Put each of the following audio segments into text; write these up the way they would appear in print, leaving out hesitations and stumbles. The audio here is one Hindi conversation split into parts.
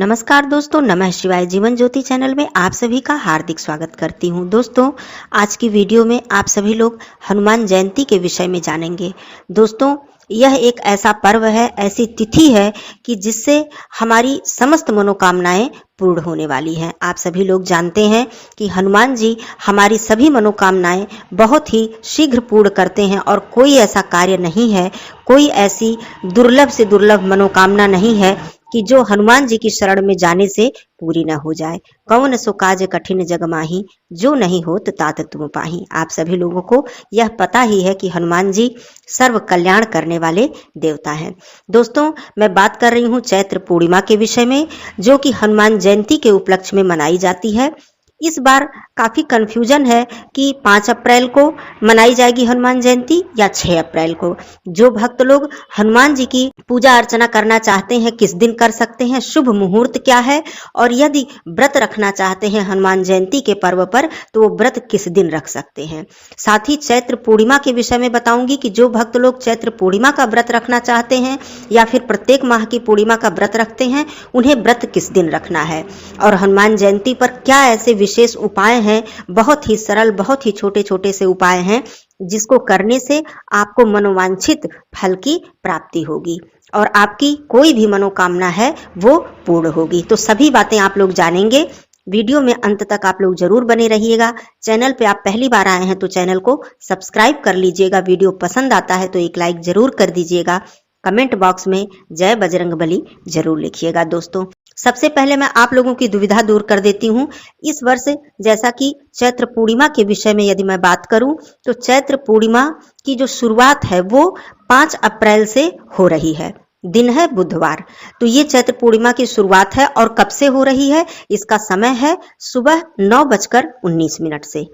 नमस्कार दोस्तों, नमः शिवाय। जीवन ज्योति चैनल में आप सभी का हार्दिक स्वागत करती हूं। दोस्तों, आज की वीडियो में आप सभी लोग हनुमान जयंती के विषय में जानेंगे। दोस्तों, यह एक ऐसा पर्व है, ऐसी तिथि है कि जिससे हमारी समस्त मनोकामनाएं पूर्ण होने वाली हैं। आप सभी लोग जानते हैं कि हनुमान जी हमारी सभी मनोकामनाएं बहुत ही शीघ्र पूर्ण करते हैं और कोई ऐसा कार्य नहीं है, कोई ऐसी दुर्लभ से दुर्लभ मनोकामना नहीं है कि जो हनुमान जी की शरण में जाने से पूरी न हो जाए। कौन सो काज कठिन जग माही, जो नहीं होत तात तुम पाही। आप सभी लोगों को यह पता ही है कि हनुमान जी सर्व कल्याण करने वाले देवता हैं। दोस्तों, मैं बात कर रही हूँ चैत्र पूर्णिमा के विषय में, जो कि हनुमान जयंती के उपलक्ष्य में मनाई जाती है। इस बार काफी कंफ्यूजन है कि 5 अप्रैल को मनाई जाएगी हनुमान जयंती या 6 अप्रैल को। जो भक्त लोग हनुमान जी की पूजा अर्चना करना चाहते हैं, किस दिन कर सकते हैं, शुभ मुहूर्त क्या है, और यदि व्रत रखना चाहते हैं हनुमान जयंती के पर्व पर तो वो व्रत किस दिन रख सकते हैं। साथ ही चैत्र पूर्णिमा के विषय में बताऊंगी कि जो भक्त लोग चैत्र पूर्णिमा का व्रत रखना चाहते हैं या फिर प्रत्येक माह की पूर्णिमा का व्रत रखते हैं, उन्हें व्रत किस दिन रखना है। और हनुमान जयंती पर क्या ऐसे विशेष उपाय हैं, बहुत ही सरल, बहुत ही छोटे छोटे से उपाय हैं जिसको करने से आपको मनोवांछित फल की प्राप्ति होगी और आपकी कोई भी मनोकामना है वो पूर्ण होगी। तो सभी बातें आप लोग जानेंगे। वीडियो में अंत तक आप लोग जरूर बने रहिएगा। चैनल पे आप पहली बार आए हैं तो चैनल को सब्सक्राइब कर लीजिएगा। वीडियो पसंद आता है तो एक लाइक जरूर कर दीजिएगा। कमेंट बॉक्स में जय बजरंगबली जरूर लिखिएगा। दोस्तों, सबसे पहले मैं आप लोगों की दुविधा दूर कर देती हूँ। इस वर्ष जैसा कि चैत्र पूर्णिमा के विषय में यदि मैं बात करूं तो चैत्र पूर्णिमा की जो शुरुआत है वो 5 अप्रैल से हो रही है। दिन है बुधवार। तो ये चैत्र पूर्णिमा की शुरुआत है और कब से हो रही है, इसका समय है सुबह 9:19 से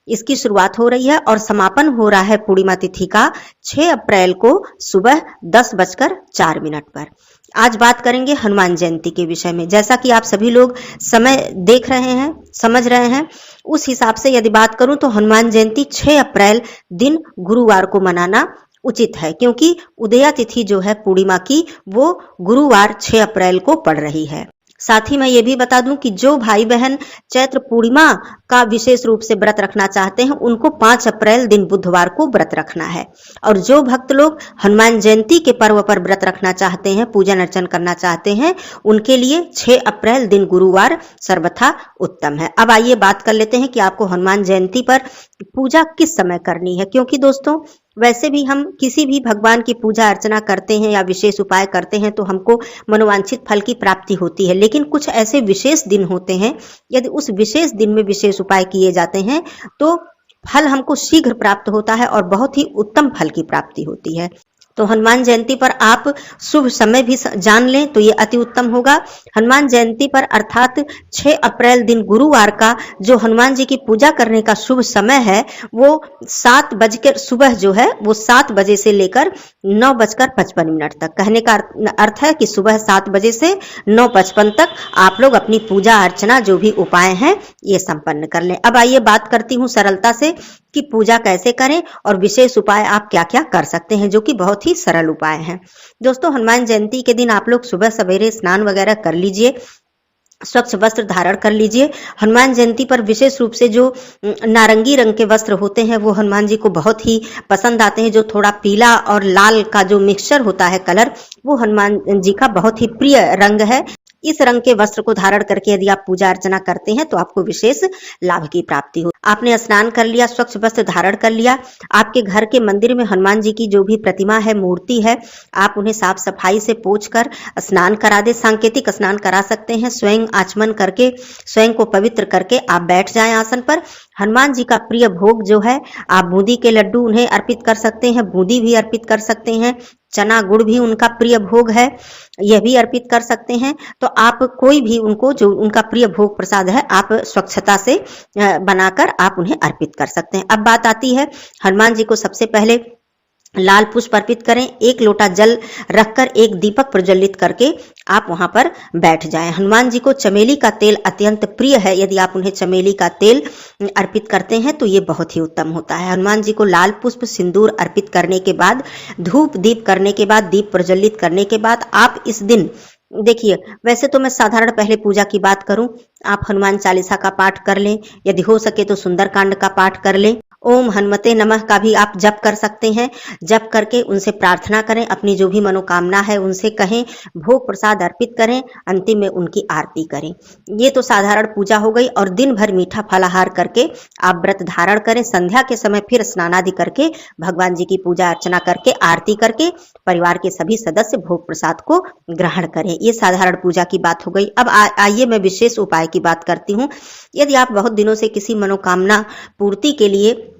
इसकी शुरुआत हो रही है और समापन हो रहा है पूर्णिमा तिथि का 6 अप्रैल को सुबह 10:04 पर। आज बात करेंगे हनुमान जयंती के विषय में। जैसा कि आप सभी लोग समय देख रहे हैं, समझ रहे हैं, उस हिसाब से यदि बात करूं तो हनुमान जयंती 6 अप्रैल दिन गुरुवार को मनाना उचित है, क्योंकि उदया तिथि जो है पूर्णिमा की वो गुरुवार 6 अप्रैल को पड़ रही है। साथ ही मैं ये भी बता दूं कि जो भाई बहन चैत्र पूर्णिमा का विशेष रूप से व्रत रखना चाहते हैं उनको 5 अप्रैल दिन बुधवार को व्रत रखना है, और जो भक्त लोग हनुमान जयंती के पर्व पर व्रत रखना चाहते हैं, पूजन अर्चन करना चाहते हैं, उनके लिए 6 अप्रैल दिन गुरुवार सर्वथा उत्तम है। अब आइए बात कर लेते हैं कि आपको हनुमान जयंती पर पूजा किस समय करनी है। क्योंकि दोस्तों, वैसे भी हम किसी भी भगवान की पूजा अर्चना करते हैं या विशेष उपाय करते हैं तो हमको मनोवांछित फल की प्राप्ति होती है, लेकिन कुछ ऐसे विशेष दिन होते हैं, यदि उस विशेष दिन में विशेष उपाय किए जाते हैं तो फल हमको शीघ्र प्राप्त होता है और बहुत ही उत्तम फल की प्राप्ति होती है। तो हनुमान जयंती पर आप शुभ समय भी जान लें तो ये अति उत्तम होगा। हनुमान जयंती पर अर्थात 6 अप्रैल दिन गुरुवार का जो हनुमान जी की पूजा करने का शुभ समय है वो 7 बजे सुबह जो है वो 7 बजे से लेकर 9:55 तक। कहने का अर्थ है कि सुबह 7 बजे से 9:55 तक आप लोग अपनी पूजा अर्चना जो भी उपाय हैं ये संपन्न कर लें। अब आइए बात करती हूँ सरलता से कि पूजा कैसे करें और विशेष उपाय आप क्या क्या कर सकते हैं, जो कि बहुत ही सरल उपाय हैं। दोस्तों, हनुमान जयंती के दिन आप लोग सुबह सवेरे स्नान वगैरह कर लीजिए, स्वच्छ वस्त्र धारण कर लीजिए। हनुमान जयंती पर विशेष रूप से जो नारंगी रंग के वस्त्र होते हैं वो हनुमान जी को बहुत ही पसंद आते हैं। जो थोड़ा पीला और लाल का जो मिक्सचर होता है कलर, वो हनुमान जी का बहुत ही प्रिय रंग है। इस रंग के वस्त्र को धारण करके यदि आप पूजा अर्चना करते हैं तो आपको विशेष लाभ की प्राप्ति हो। आपने स्नान कर लिया, स्वच्छ वस्त्र धारण कर लिया, आपके घर के मंदिर में हनुमान जी की जो भी प्रतिमा है, मूर्ति है, आप उन्हें साफ सफाई से पोंछ कर स्नान करा दे। सांकेतिक स्नान करा सकते हैं। स्वयं आचमन करके, स्वयं को पवित्र करके आप बैठ जाएं आसन पर। हनुमान जी का प्रिय भोग जो है, आप बूंदी के लड्डू उन्हें अर्पित कर सकते हैं, बूंदी भी अर्पित कर सकते हैं, चना गुड़ भी उनका प्रिय भोग है, यह भी अर्पित कर सकते हैं। तो आप कोई भी उनको जो उनका प्रिय भोग प्रसाद है आप स्वच्छता से बनाकर आप उन्हें अर्पित कर सकते हैं। अब बात आती है हनुमान जी को सबसे पहले लाल पुष्प अर्पित करें। 1 लोटा जल रखकर एक दीपक प्रज्वलित करके आप वहां पर बैठ जाएं। हनुमान जी को चमेली का तेल अत्यंत प्रिय है। यदि आप उन्हें चमेली का तेल अर्पित करते हैं तो ये बहुत ही उत्तम होता है। हनुमान जी को लाल पुष्प सिंदूर अर्पित करने के बाद, धूप दीप करने के बाद, दीप प्रज्वलित करने के बाद आप इस दिन देखिए, वैसे तो मैं साधारण पहले पूजा की बात करूं, आप हनुमान चालीसा का पाठ कर लें, यदि हो सके तो सुंदरकांड का पाठ कर लें। ओम हनुमते नमः का भी आप जप कर सकते हैं। जप करके उनसे प्रार्थना करें, अपनी जो भी मनोकामना है उनसे कहें, भोग प्रसाद अर्पित करें, अंतिम में उनकी आरती करें। ये तो साधारण पूजा हो गई। और दिन भर मीठा फलाहार करके आप व्रत धारण करें। संध्या के समय फिर स्नान आदि करके भगवान जी की पूजा अर्चना करके आरती करके परिवार के सभी सदस्य भोग प्रसाद को ग्रहण करें। ये साधारण पूजा की बात हो गई। अब आइए मैं विशेष उपाय की बात करती हूँ। यदि आप बहुत दिनों से किसी मनोकामना पूर्ति के लिए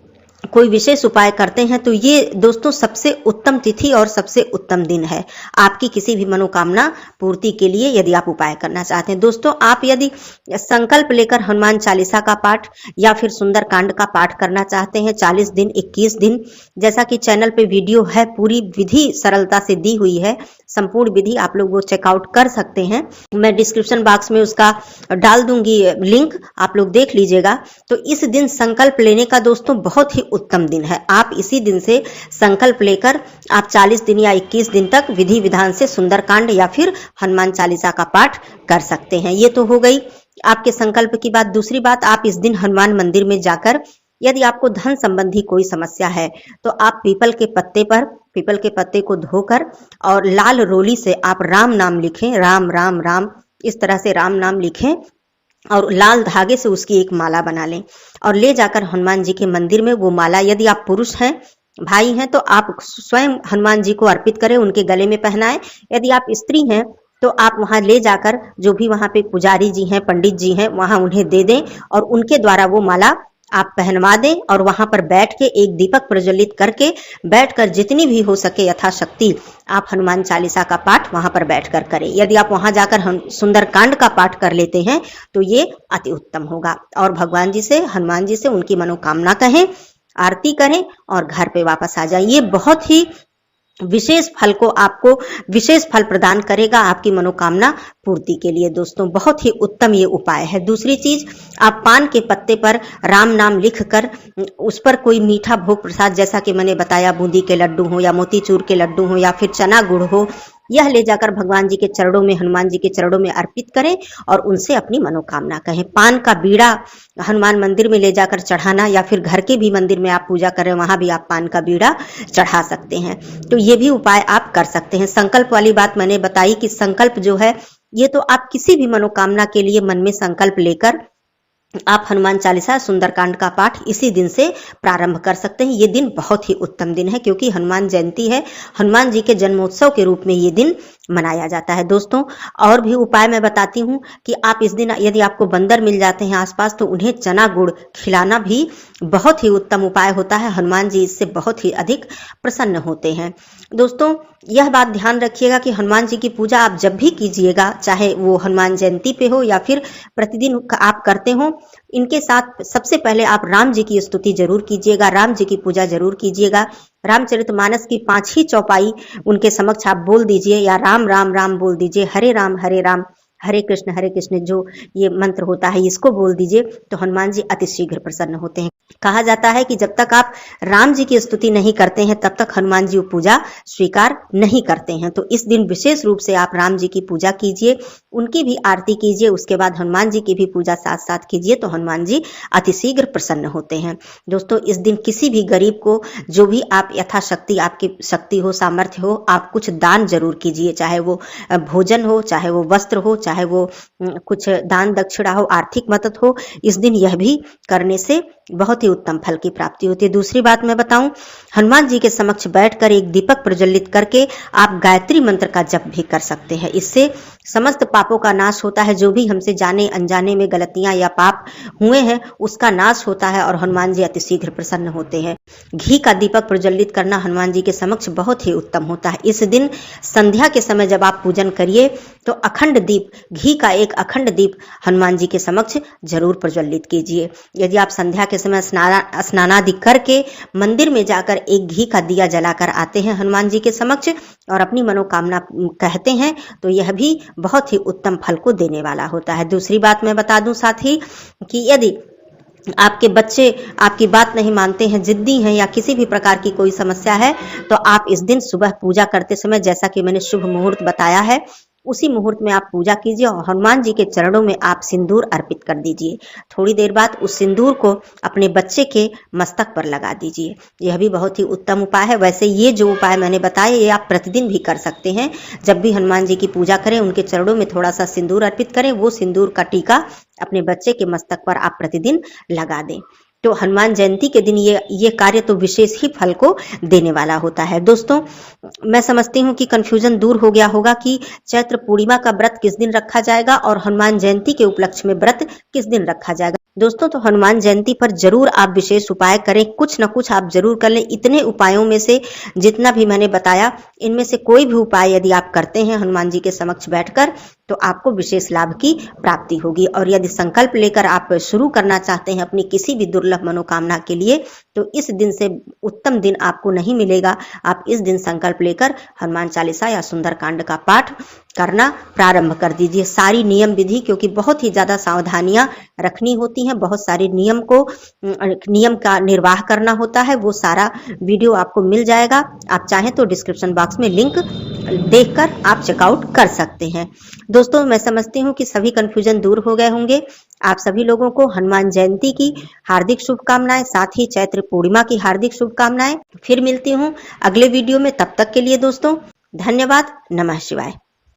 कोई विशेष उपाय करते हैं तो ये दोस्तों सबसे उत्तम तिथि और सबसे उत्तम दिन है आपकी किसी भी मनोकामना पूर्ति के लिए, यदि आप उपाय करना चाहते हैं। दोस्तों, आप यदि संकल्प लेकर हनुमान चालीसा का पाठ या फिर सुंदरकांड का पाठ करना चाहते हैं 40 दिन 21 दिन, जैसा कि चैनल पे वीडियो है, पूरी विधि सरलता से दी हुई है, संपूर्ण विधि आप लोग वो चेकआउट कर सकते हैं। मैं डिस्क्रिप्शन बॉक्स में उसका डाल दूंगी लिंक, आप लोग देख लीजिएगा। तो इस दिन संकल्प लेने का दोस्तों बहुत ही उत्तम दिन है। आप इसी दिन से संकल्प लेकर आप 40 दिन या 21 दिन तक विधि विधान से सुंदरकांड या फिर हनुमान चालीसा का पाठ कर सकते हैं। ये तो हो गई आपके संकल्प की बात। दूसरी बात, आप इस दिन हनुमान मंदिर में जाकर यदि आपको धन संबंधी कोई समस्या है तो आप पीपल के पत्ते को धोकर और लाल रोली से आप राम नाम लिखें, राम राम राम, इस तरह से राम नाम लिखें और लाल धागे से उसकी एक माला बना लें और ले जाकर हनुमान जी के मंदिर में वो माला, यदि आप पुरुष हैं, भाई हैं, तो आप स्वयं हनुमान जी को अर्पित करें, उनके गले में पहनाएं। यदि आप स्त्री हैं तो आप वहां ले जाकर जो भी वहां पे पुजारी जी हैं, पंडित जी हैं, वहां उन्हें दे दें और उनके द्वारा वो माला आप पहनवा दें और वहां पर बैठ के एक दीपक प्रज्वलित करके बैठकर जितनी भी हो सके यथाशक्ति आप हनुमान चालीसा का पाठ वहां पर बैठकर करें। यदि आप वहां जाकर सुंदरकांड का पाठ कर लेते हैं तो ये अति उत्तम होगा। और भगवान जी से, हनुमान जी से उनकी मनोकामना कहें, आरती करें और घर पे वापस आ जाए। ये बहुत ही विशेष फल को आपको विशेष फल प्रदान करेगा आपकी मनोकामना पूर्ति के लिए। दोस्तों, बहुत ही उत्तम ये उपाय है। दूसरी चीज, आप पान के पत्ते पर राम नाम लिखकर उस पर कोई मीठा भोग प्रसाद, जैसा कि मैंने बताया, बूंदी के लड्डू हो या मोतीचूर के लड्डू हो या फिर चना गुड़ हो, यह ले जाकर भगवान जी के चरणों में, हनुमान जी के चरणों में अर्पित करें और उनसे अपनी मनोकामना कहें। पान का बीड़ा हनुमान मंदिर में ले जाकर चढ़ाना या फिर घर के भी मंदिर में आप पूजा करें, वहां भी आप पान का बीड़ा चढ़ा सकते हैं। तो ये भी उपाय आप कर सकते हैं। संकल्प वाली बात मैंने बताई कि संकल्प जो है ये तो आप किसी भी मनोकामना के लिए मन में संकल्प लेकर आप हनुमान चालीसा, सुंदरकांड का पाठ इसी दिन से प्रारंभ कर सकते हैं। ये दिन बहुत ही उत्तम दिन है क्योंकि हनुमान जयंती है, हनुमान जी के जन्मोत्सव के रूप में ये दिन मनाया जाता है। दोस्तों, और भी उपाय मैं बताती हूँ कि आप इस दिन यदि आपको बंदर मिल जाते हैं आसपास तो उन्हें चना गुड़ खिलाना भी बहुत ही उत्तम उपाय होता है। हनुमान जी इससे बहुत ही अधिक प्रसन्न होते हैं। दोस्तों, यह बात ध्यान रखिएगा कि हनुमान जी की पूजा आप जब भी कीजिएगा, चाहे वो हनुमान जयंती पे हो या फिर प्रतिदिन आप करते हो, इनके साथ सबसे पहले आप राम जी की स्तुति जरूर कीजिएगा, राम जी की पूजा जरूर कीजिएगा। रामचरितमानस की 5 ही चौपाई उनके समक्ष आप बोल दीजिए या राम राम राम बोल दीजिए, हरे राम हरे कृष्ण, जो ये मंत्र होता है इसको बोल दीजिए, तो हनुमान जी अतिशीघ्र प्रसन्न होते हैं। कहा जाता है कि जब तक आप राम जी की स्तुति नहीं करते हैं तब तक हनुमान जी पूजा स्वीकार नहीं करते हैं। तो इस दिन विशेष रूप से आप राम जी की पूजा कीजिए, उनकी भी आरती कीजिए, उसके बाद हनुमान जी की भी पूजा साथ साथ कीजिए, तो हनुमान जी अतिशीघ्र प्रसन्न होते हैं। दोस्तों, इस दिन किसी भी गरीब को जो भी आप यथाशक्ति, आपकी शक्ति हो, सामर्थ्य हो, आप कुछ दान जरूर कीजिए, चाहे वो भोजन हो, चाहे वो वस्त्र हो, चाहे वो कुछ दान दक्षिणा हो, आर्थिक मदद हो। इस दिन यह भी करने से बहुत ही उत्तम फल की प्राप्ति होती है। दूसरी बात मैं बताऊं, हनुमान जी के समक्ष बैठकर एक दीपक प्रज्वलित करके आप गायत्री मंत्र का जप भी कर सकते हैं। इससे समस्त पापों का नाश होता है। जो भी हमसे जाने अनजाने में गलतियां या पाप हुए हैं उसका नाश होता है और हनुमान जी अतिशीघ्र प्रसन्न होते हैं। घी का दीपक प्रज्वलित करना हनुमान जी के समक्ष बहुत ही उत्तम होता है। इस दिन संध्या के समय जब आप पूजन करिए तो अखंड दीप, घी का एक अखंड दीप हनुमान जी के समक्ष जरूर प्रज्वलित कीजिए। यदि आप संध्या के समय स्नानादि करके मंदिर में जाकर एक घी का दिया जलाकर आते हैं हनुमान जी के समक्ष और अपनी मनोकामना कहते हैं तो यह भी बहुत ही उत्तम फल को देने वाला होता है। दूसरी बात मैं बता दूं साथ ही कि यदि आपके बच्चे आपकी बात नहीं मानते हैं, जिद्दी हैं या किसी भी प्रकार की कोई समस्या है, तो आप इस दिन सुबह पूजा करते समय, जैसा कि मैंने शुभ मुहूर्त बताया है, उसी मुहूर्त में आप पूजा कीजिए और हनुमान जी के चरणों में आप सिंदूर अर्पित कर दीजिए। थोड़ी देर बाद उस सिंदूर को अपने बच्चे के मस्तक पर लगा दीजिए। यह भी बहुत ही उत्तम उपाय है। वैसे ये जो उपाय मैंने बताए ये आप प्रतिदिन भी कर सकते हैं। जब भी हनुमान जी की पूजा करें, उनके चरणों में थोड़ा सा सिंदूर अर्पित करें, वो सिंदूर का टीका अपने बच्चे के मस्तक पर आप प्रतिदिन लगा दें। तो हनुमान जयंती के दिन ये कार्य तो विशेष ही फल को देने वाला होता है। दोस्तों, मैं समझती हूँ कि कंफ्यूजन दूर हो गया होगा कि चैत्र पूर्णिमा का व्रत किस दिन रखा जाएगा और हनुमान जयंती के उपलक्ष्य में व्रत किस दिन रखा जाएगा। दोस्तों, तो हनुमान जयंती पर जरूर आप विशेष उपाय करें, कुछ न कुछ आप जरूर कर लें। इतने उपायों में से जितना भी मैंने बताया, इनमें से कोई भी उपाय यदि आप करते हैं हनुमान जी के समक्ष बैठकर, तो आपको विशेष लाभ की प्राप्ति होगी। और यदि संकल्प लेकर आप शुरू करना चाहते हैं अपनी किसी भी दुर्लभ मनोकामना के लिए, तो इस दिन से उत्तम दिन आपको नहीं मिलेगा। आप इस दिन संकल्प लेकर हनुमान चालीसा या सुंदरकांड का पाठ करना प्रारंभ कर दीजिए। सारी नियम विधि, क्योंकि बहुत ही ज्यादा सावधानियां रखनी होती हैं, बहुत सारे नियम का निर्वाह करना होता है, वो सारा वीडियो आपको मिल जाएगा। आप चाहें तो डिस्क्रिप्शन बॉक्स में लिंक देखकर आप चेकआउट कर सकते हैं। दोस्तों, मैं समझती हूँ कि सभी कंफ्यूजन दूर हो गए होंगे। आप सभी लोगों को हनुमान जयंती की हार्दिक शुभकामनाएं, साथ ही चैत्र पूर्णिमा की हार्दिक शुभकामनाएं। फिर मिलती हूँ अगले वीडियो में। तब तक के लिए दोस्तों धन्यवाद। नमः शिवाय।